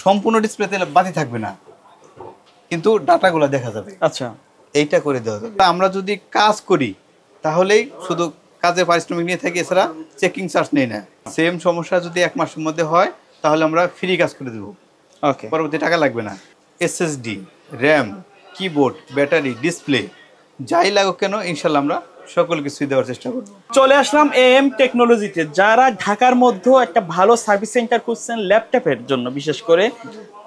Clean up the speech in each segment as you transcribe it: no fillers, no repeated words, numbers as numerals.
সম্পূর্ণ ডিসপ্লেতে বাতি থাকবে না, কিন্তু ডাটাগুলো দেখা যাবে। আচ্ছা, এইটা করে দেওয়া যাবে। আমরা যদি কাজ করি তাহলেই শুধু কাজের পারিশ্রমিক নিয়ে থাকি, এছাড়া চেকিং চার্জ নেই না। সেম সমস্যা যদি 1 মাসের মধ্যে হয় তাহলে আমরা ফ্রি কাজ করে দেবো, ওকে। পরবর্তী টাকা লাগবে না। SSD, RAM, keyboard, battery, display যাই লাগুক কেন ইনশাল্লাহ আমরা সকল কিছুই দেওয়ার চেষ্টা করব। চলে আসলাম AM টেকনোলজিতে। যারা ঢাকার মধ্যে একটা ভালো সার্ভিস সেন্টার খুঁজছেন ল্যাপটপের জন্য, বিশেষ করে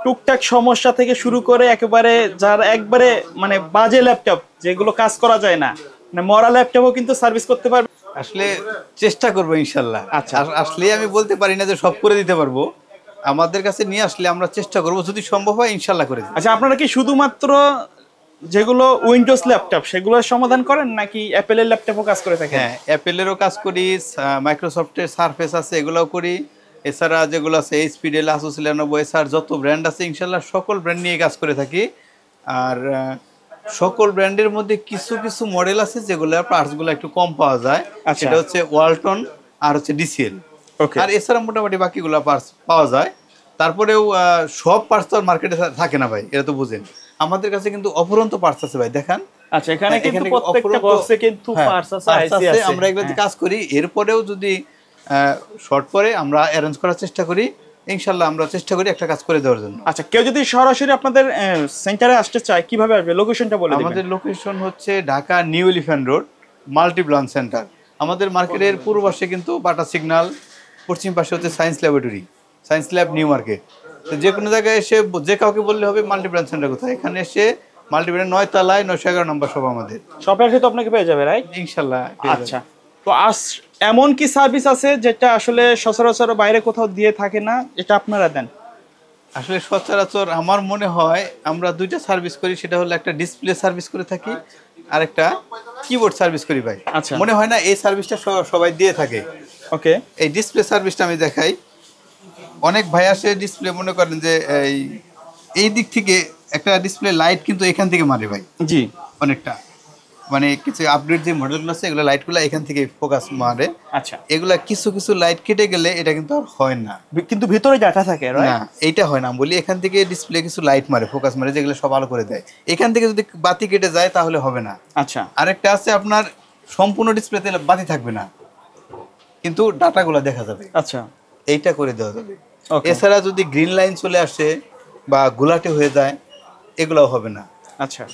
টুকটাক সমস্যা থেকে শুরু করে একেবারে যারা একবারে মানে বাজে ল্যাপটপ যেগুলো কাজ করা যায় না, মানে মরা ল্যাপটপও কিন্তু সার্ভিস করতে পারবে। আসলে চেষ্টা করবো ইনশাল্লাহ। আচ্ছা। আসলে আমি বলতে পারি না যে সব করে দিতে পারবো, আমাদের কাছে নিয়ে আসলে আমরা চেষ্টা করবো, যদি সম্ভব হয় ইনশাল্লাহ করে দিই। আচ্ছা, আপনারা কি শুধুমাত্র যেগুলো উইন্ডোজ ল্যাপটপ সেগুলোর সমাধান করেন নাকি অ্যাপেলের ল্যাপটপও কাজ করে থাকেন? হ্যাঁ, অ্যাপেলেরও কাজ করি, মাইক্রোসফটের সারফেস আছে এগুলোও করি, এছাড়া যেগুলো আছে এইচপি, ডেল, আসুস, লেনোভো, এছাড়া যত ব্র্যান্ড আছে ইনশাল্লাহ সকল ব্র্যান্ড নিয়ে কাজ করে থাকি। আর সকল ব্র্যান্ডের মধ্যে কিছু কিছু মডেল আছে যেগুলো পার্টসগুলো একটু কম পাওয়া যায়, আচ্ছা। সেটা হচ্ছে ওয়ালটন আর হচ্ছে ডিসিএল। ওকে। আর এছাড়া মোটামুটি বাকিগুলো পার্টস পাওয়া যায়। তারপরেও সব পার্টস তো মার্কেটে থাকে না ভাই, এটা তো বুঝেন। আমাদের কাছে কিন্তু অপরন্ত পার্টস আছে ভাই, দেখান। আচ্ছা, এখানে কিন্তু প্রত্যেকটা বক্সে কিন্তু পার্টস আছে, আইসি আছে। আমরা এগুলোতে কাজ করি, এরপরেও যদি শর্ট পরে আমরা অ্যারেঞ্জ করার চেষ্টা করি, ইনশাল্লাহ আমরা চেষ্টা করি একটা কাজ করে দেওয়ার জন্য। আচ্ছা, কেউ যদি সরাসরি আপনাদের সেন্টারে আসতে চায় কিভাবে আসবে? লোকেশনটা বলে দিবেন। আমাদের লোকেশন হচ্ছে Dhaka new elephant road, multi branch centre. আমাদের মার্কেটের পূর্ব পাশে কিন্তু বাটা সিগন্যাল, পশ্চিম পাশে হচ্ছে science laboratory, science lab new market. তো যে কোনো জায়গায় এসে যে কাউকে বললে হবে মাল্টি ব্রাঞ্চ সেন্টার কোথায়, এখানে এসে মাল্টি ব্রাঞ্চ 9 তলায় 911 নম্বর সব আমাদের শপে এসে তো আপনাকে পেয়ে যাবে, রাইট? ইনশাল্লাহ। আচ্ছা, তো এমন কি সার্ভিস আছে যেটা আসলে সচরাচর বাইরে কোথাও দিয়ে থাকে না, এটা আপনারা দেন? আসলে সচরাচর আমার মনে হয় আমরা দুইটা সার্ভিস করি, সেটা হলো একটা ডিসপ্লে সার্ভিস করে থাকি আর একটা কিবোর্ড সার্ভিস করি ভাই। আচ্ছা। মনে হয় না এই সার্ভিসটা সবাই দিয়ে থাকে। ওকে। এই ডিসপ্লে সার্ভিসটা আমি দেখাই। অনেক ভাই আসে ডিসপ্লে, মনে করেন যে এই দিক থেকে একটা ডিসপ্লে লাইট কিন্তু এখান থেকে মারে ভাই। জি। অনেকটা মানে কিছু আপডেট যে মডেলগুলো আছে এগুলো লাইটগুলো এখান থেকে ফোকাস মারে। আচ্ছা। এগুলা কিছু কিছু লাইট কেটে গেলে এটা কিন্তু আর হয় না, কিন্তু ভিতরে ডাটা থাকে, না এইটা হয় না। বলি এখান থেকে ডিসপ্লে কিছু লাইট মারে, ফোকাস মারে, যেগুলো সব আলো করে দেয়। এখান থেকে যদি বাতি কেটে যায় তাহলে হবে না। আচ্ছা। আরেকটা আছে আপনার সম্পূর্ণ ডিসপ্লেতে বাতি থাকবে না, কিন্তু ডাটাগুলো দেখা যাবে। আচ্ছা, এইটা করে দেওয়া যাবে। এছাড়া যদি গ্রিন লাইন চলে আসে বা গোলাটে হয়ে যায় এগুলোও হবে না। আচ্ছা,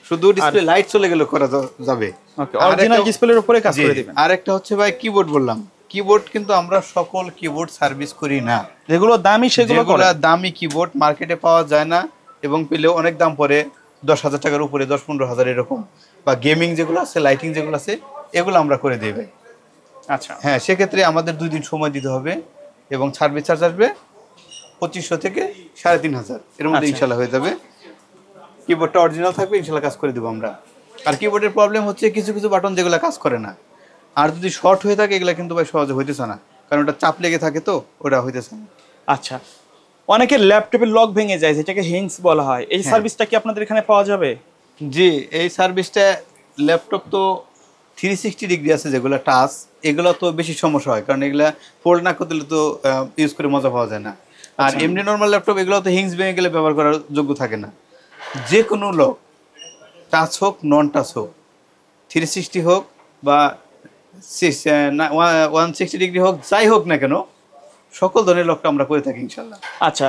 শুধু ডিসপ্লে লাইট চলে গেলে করা যাবে। ওকে, অরিজিনাল ডিসপ্লের উপরে কাজ করে দিবেন। আরেকটা হচ্ছে ভাই কিবোর্ড বললাম, কিবোর্ড কিন্তু আমরা সকল কিবোর্ড সার্ভিস করি না। যেগুলো দামি সেগুলো দামি কিবোর্ড মার্কেটে পাওয়া যায় না, এবং পেলেও অনেক দাম পড়ে, 10,000 টাকার উপরে, 10-15,000 এরকম। বা গেমিং যেগুলো আছে, লাইটিং যেগুলো আছে, এগুলো আমরা করে দিই ভাই। আচ্ছা। হ্যাঁ, সেক্ষেত্রে আমাদের 2 দিন সময় দিতে হবে এবং সার্ভিস চার্জ আসবে 2500 থেকে 3,500 এর মধ্যে ইনশাল্লাহ হয়ে যাবে। কিবোর্ডটা অরিজিনাল থাকবে, ইনশাল্লাহ কাজ করে দেবো আমরা। আর কিবোর্ডের প্রবলেম হচ্ছে কিছু কিছু বাটন যেগুলো কাজ করে না, আর যদি শর্ট হয়ে থাকে এগুলো কিন্তু ভাই সহজে হইতেছে না, কারণ ওটা চাপ লেগে থাকে, তো ওটা হইতেছে না। আচ্ছা, অনেকের ল্যাপটপের লক ভেঙে যায় যেটাকে হিংস বলা হয়, এই সার্ভিসটা কি আপনাদের এখানে পাওয়া যাবে? জি, এই সার্ভিসটা ল্যাপটপ তো 360 ডিগ্রি আছে যেগুলো টাচ, এগুলো তো বেশি সমস্যা হয়, কারণ এগুলা ফোল্ড না করতে তো ইউজ করে মজা পাওয়া যায় না। আর এমনি নর্মাল ল্যাপটপ এগুলো তো হিংস ভেঙে গেলে ব্যবহার করার যোগ্য থাকে না। যে কোনো লক, টাচ হোক নন টাচ হোক, 360 হোক বা 160 ডিগ্রি হোক, যাই হোক না কেন, সকল ধরনের লকটা আমরা করে থাকি ইনশাল্লাহ। আচ্ছা,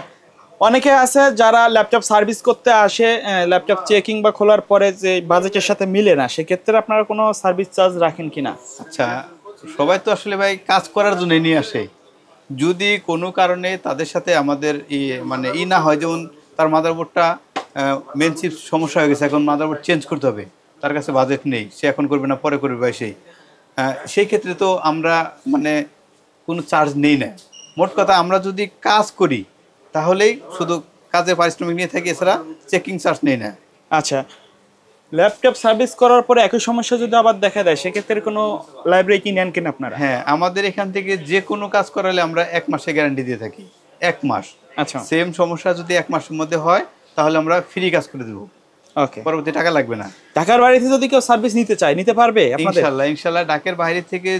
অনেকে আছে যারা ল্যাপটপ সার্ভিস করতে আসে, ল্যাপটপ চেকিং বা খোলার পরে যে বাজেটের সাথে মিলে না, সেক্ষেত্রে আপনারা কোনো সার্ভিস চার্জ রাখেন কিনা? আচ্ছা, সবাই তো আসলে ভাই কাজ করার জন্য নিয়ে আসে। যদি কোনো কারণে তাদের সাথে আমাদের মানে না হয়, যেমন তার মাদারবোর্ডটা মেন চিপ সমস্যা হয়ে গেছে, এখন মাদারবোর্ড চেঞ্জ করতে হবে, তার কাছে বাজেট নেই, সে এখন করবে না পরে করবে ভাই, সেই ক্ষেত্রে তো আমরা মানে কোনো চার্জ নেই না। মোট কথা আমরা যদি কাজ করি তাহলেই শুধু কাজের পারিশ্রমিক নিয়ে থাকি, এছাড়া চেকিং চার্জ নেই না। আচ্ছা, ল্যাপটপ সার্ভিস করার পরে একই সমস্যা যদি আবার দেখা দেয়, সেক্ষেত্রে কোনো লাইব্রেরি কি নেন কিনা আপনারা? হ্যাঁ, আমাদের এখান থেকে যে কোনো কাজ করালে আমরা 1 মাসে গ্যারান্টি দিয়ে থাকি, 1 মাস। আচ্ছা, সেম সমস্যা যদি 1 মাসের মধ্যে হয় তাহলে আমরা ফ্রি কাজ করে দেবো, ওকে, পরবর্তী টাকা লাগবে না। ঢাকার বাইরে থেকে যদি কেউ সার্ভিস নিতে চায়, নিতে পারবে আপনাদের? ইনশাল্লাহ ঢাকার বাইরে থেকে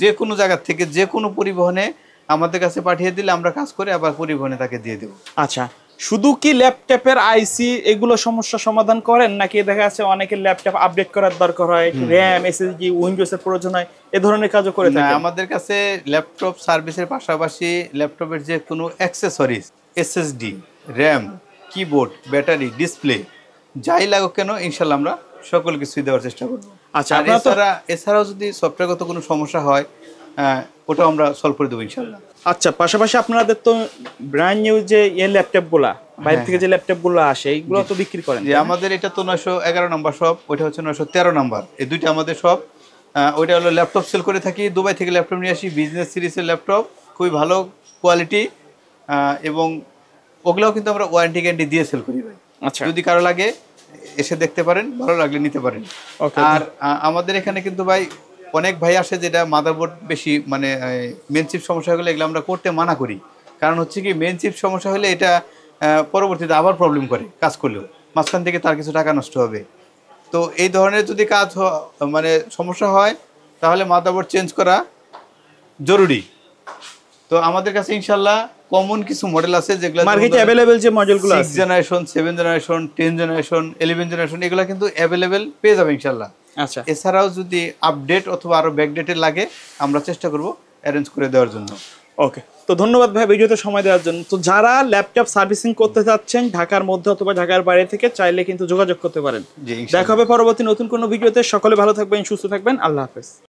যে কোনো জায়গা থেকে যে কোনো পরিবহনে আমাদের কাছে পাঠিয়ে দিলে আমরা কাজ করে আবার পরিবহনে তাকে দিয়ে দেবো। আচ্ছা, শুধু কি ল্যাপটপের আইসি এগুলো সমস্যা সমাধান করেন, নাকি দেখা যাচ্ছে অনেকের ল্যাপটপ আপডেট করার দরকার হয়, র্যাম, এসএসডি, উইন্ডোজ এর প্রয়োজন হয়, এ ধরনের কাজও করে না, থাকেন? আমাদের কাছে ল্যাপটপ সার্ভিসের পাশাপাশি ল্যাপটপের যে কোনো accessories, SSD, RAM, keyboard, battery, display যাই লাগুক কেন ইনশাল্লাহ আমরা সকল কিছুই দেওয়ার চেষ্টা করবো। আচ্ছা, আর আপনারা তো এছাড়াও যদি সফটওয়্যারগত কোনো সমস্যা হয় ওটাও আমরা সলভ করে দেবো ইনশাল্লাহ। আচ্ছা, পাশাপাশি আপনাদের তো ব্র্যান্ড নিউ যে ল্যাপটপ গুলা বাইরে থেকে যে ল্যাপটপ গুলো আসে এইগুলো তো বিক্রি করেন? যে আমাদের এটা তো 911 নম্বর শপ, ওইটা হচ্ছে 913 নম্বর, এই দুইটা আমাদের শপ। ওইটা হলো ল্যাপটপ সেল করে থাকি, দুবাই থেকে ল্যাপটপ নিয়ে আসি, বিজনেস সিরিজের ল্যাপটপ, খুবই ভালো কোয়ালিটি, এবং ওগুলোও কিন্তু আমরা ওয়ারেন্টি গ্যারান্টি দিয়ে সেল করি ভাই। আচ্ছা, যদি কারো লাগে এসে দেখতে পারেন, ভালো লাগলে নিতে পারেন। ওকে। আর আমাদের এখানে কিন্তু ভাই অনেক ভাই আসে যেটা মাদারবোর্ড বেশি মানে মেন চিপ সমস্যা হলে এগুলো আমরা করতে মানা করি। কারণ হচ্ছে কি, মেন চিপ সমস্যা হলে এটা পরবর্তীতে আবার প্রবলেম করে, কাজ করলেও মাঝখান থেকে তার কিছু টাকা নষ্ট হবে। তো এই ধরনের যদি কাজ মানে সমস্যা হয় তাহলে মাদারবোর্ড চেঞ্জ করা জরুরি। তো আমাদের কাছে ইনশাল্লাহ কমন কিছু মডেল আছে যেগুলো মার্কেটে अवेलेबल যে মডেলগুলো আছে 6 জেনারেশন, 7 জেনারেশন, 10 জেনারেশন, 11 জেনারেশন, এগুলো কিন্তু অ্যাভেলেবেল পেয়ে যাবে ইনশাল্লাহ। আচ্ছা, এছাড়াও যদি আপডেট অথবা আরো ব্যাকডেটেড লাগে আমরা চেষ্টা করব অ্যারেঞ্জ করে দেওয়ার জন্য। ওকে। তো ধন্যবাদ ভাই ভিডিওতে সময় দেওয়ার জন্য। তো যারা ল্যাপটপ সার্ভিসিং করতে যাচ্ছেন ঢাকার মধ্যে অথবা ঢাকার বাইরে থেকে, চাইলে কিন্তু যোগাযোগ করতে পারেন। জি, দেখা হবে পরবর্তী নতুন কোনো ভিডিওতে। সকলে ভালো থাকবেন, সুস্থ থাকবেন, আল্লাহ হাফেজ।